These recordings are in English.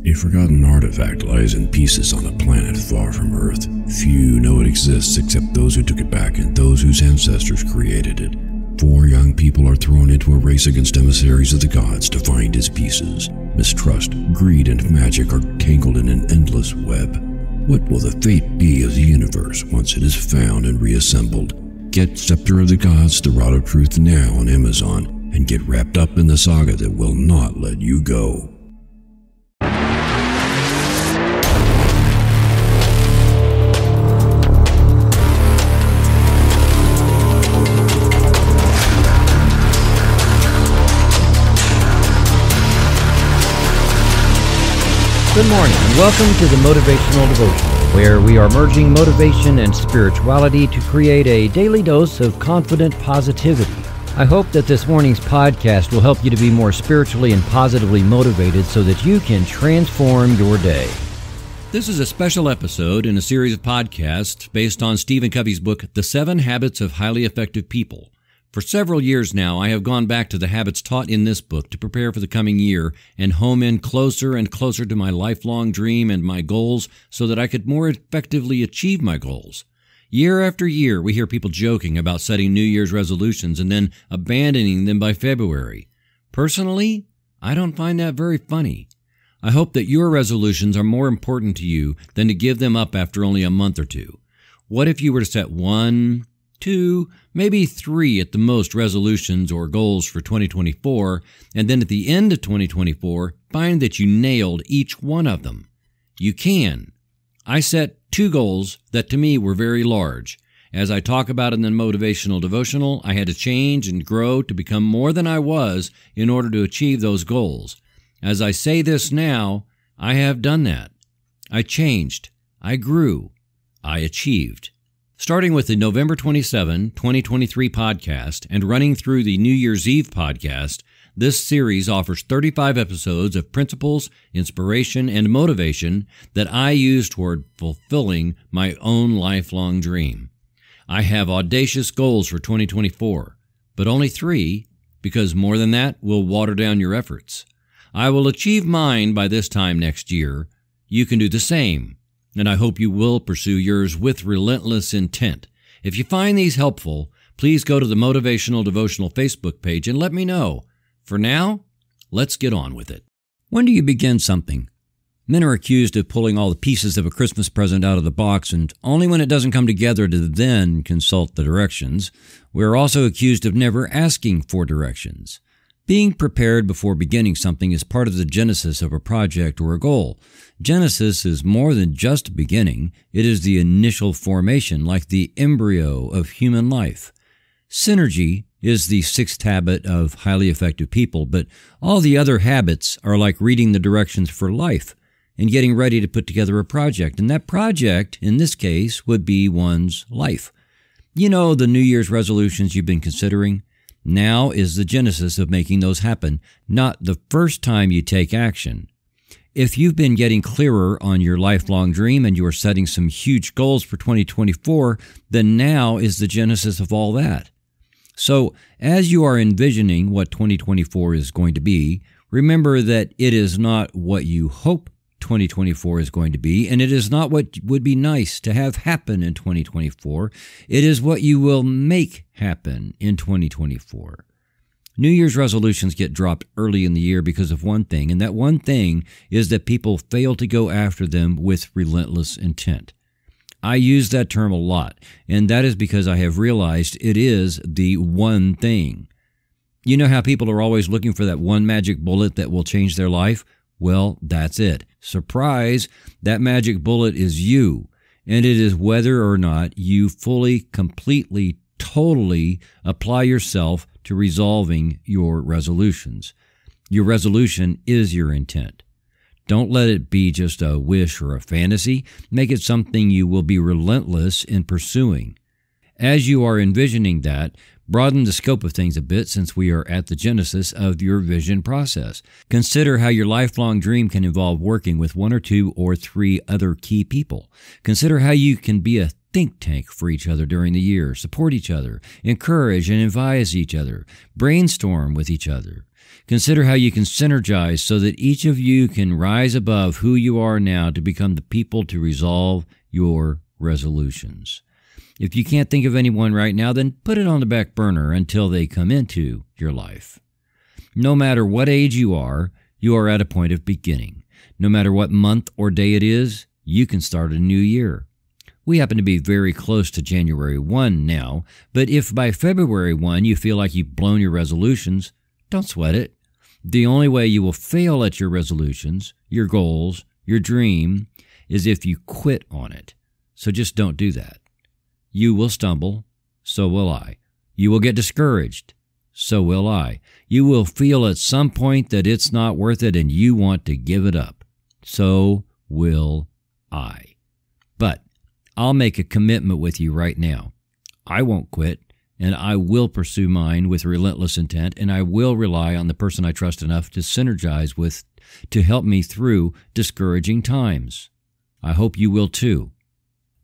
A forgotten artifact lies in pieces on a planet far from Earth. Few know it exists except those who took it back and those whose ancestors created it. 4 young people are thrown into a race against emissaries of the gods to find his pieces. Mistrust, greed, and magic are tangled in an endless web. What will the fate be of the universe once it is found and reassembled? Get Scepter of the Gods, The Rod of Truth now on Amazon, and get wrapped up in the saga that will not let you go. Good morning and welcome to the Motivational Devotional, where we are merging motivation and spirituality to create a daily dose of confident positivity. I hope that this morning's podcast will help you to be more spiritually and positively motivated so that you can transform your day. This is a special episode in a series of podcasts based on Stephen Covey's book, The 7 Habits of Highly Effective People. For several years now, I have gone back to the habits taught in this book to prepare for the coming year and home in closer and closer to my lifelong dream and my goals so that I could more effectively achieve my goals. Year after year, we hear people joking about setting New Year's resolutions and then abandoning them by February. Personally, I don't find that very funny. I hope that your resolutions are more important to you than to give them up after only a month or two. What if you were to set 1, 2, maybe 3 at the most resolutions or goals for 2024, and then at the end of 2024, find that you nailed each one of them? You can. I set 2 goals that to me were very large. As I talk about in the motivational devotional, I had to change and grow to become more than I was in order to achieve those goals. As I say this now, I have done that. I changed. I grew. I achieved. Starting with the November 27, 2023 podcast and running through the New Year's Eve podcast, this series offers 35 episodes of principles, inspiration, and motivation that I use toward fulfilling my own lifelong dream. I have audacious goals for 2024, but only 3, because more than that will water down your efforts. I will achieve mine by this time next year. You can do the same. And I hope you will pursue yours with relentless intent. If you find these helpful, please go to the Motivational Devotional Facebook page and let me know. For now, let's get on with it. When do you begin something? Men are accused of pulling all the pieces of a Christmas present out of the box, and only when it doesn't come together to then consult the directions. We are also accused of never asking for directions. Being prepared before beginning something is part of the genesis of a project or a goal. Genesis is more than just beginning. It is the initial formation, like the embryo of human life. Synergy is the 6th habit of highly effective people, but all the other habits are like reading the directions for life and getting ready to put together a project. And that project, in this case, would be one's life. You know, the New Year's resolutions you've been considering? Now is the genesis of making those happen, not the first time you take action. If you've been getting clearer on your lifelong dream and you are setting some huge goals for 2024, then now is the genesis of all that. So, as you are envisioning what 2024 is going to be, remember that it is not what you hope 2024 is going to be, and it is not what would be nice to have happen in 2024. It is what you will make happen in 2024. New Year's resolutions get dropped early in the year because of one thing, and that one thing is that people fail to go after them with relentless intent. I use that term a lot, and that is because I have realized it is the one thing. You know how people are always looking for that one magic bullet that will change their life? Well, that's it. Surprise! That magic bullet is you, and it is whether or not you fully, completely, totally apply yourself to resolving your resolutions. Your resolution is your intent. Don't let it be just a wish or a fantasy. Make it something you will be relentless in pursuing. As you are envisioning that, Broaden the scope of things a bit since we are at the genesis of your vision process. Consider how your lifelong dream can involve working with 1 or 2 or 3 other key people. Consider how you can be a think tank for each other during the year, support each other, encourage and advise each other, brainstorm with each other. Consider how you can synergize so that each of you can rise above who you are now to become the people to resolve your resolutions. If you can't think of anyone right now, then put it on the back burner until they come into your life. No matter what age you are at a point of beginning. No matter what month or day it is, you can start a new year. We happen to be very close to January 1 now, but if by February 1 you feel like you've blown your resolutions, don't sweat it. The only way you will fail at your resolutions, your goals, your dream, is if you quit on it. So just don't do that. You will stumble, so will I. You will get discouraged, so will I. You will feel at some point that it's not worth it and you want to give it up, so will I. But I'll make a commitment with you right now. I won't quit, and I will pursue mine with relentless intent, and I will rely on the person I trust enough to synergize with to help me through discouraging times. I hope you will too.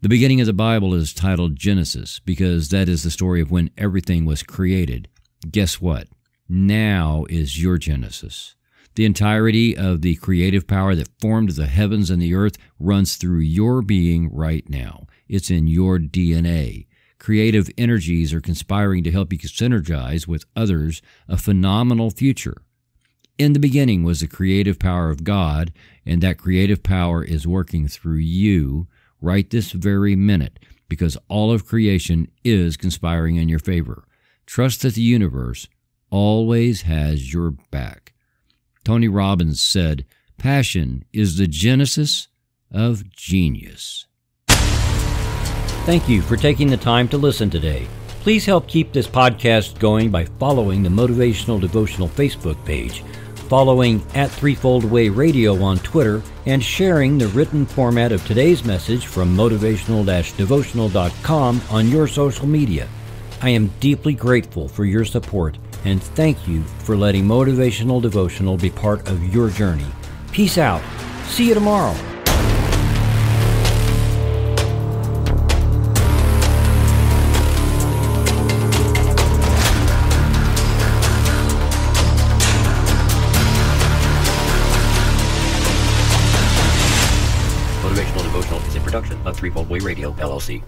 The beginning of the Bible is titled Genesis because that is the story of when everything was created. Guess what? Now is your Genesis. The entirety of the creative power that formed the heavens and the earth runs through your being right now. It's in your DNA. Creative energies are conspiring to help you synergize with others a phenomenal future. In the beginning was the creative power of God, and that creative power is working through you right this very minute, because all of creation is conspiring in your favor. Trust that the universe always has your back. Tony Robbins said, "Passion is the genesis of genius." Thank you for taking the time to listen today. Please help keep this podcast going by following the Motivational Devotional Facebook page, following @Threefold Way Radio on Twitter, and sharing the written format of today's message from motivational-devotional.com on your social media. I am deeply grateful for your support, and thank you for letting Motivational Devotional be part of your journey. Peace out. See you tomorrow. Motivational Devotional is a production of Threefold Way Radio, LLC.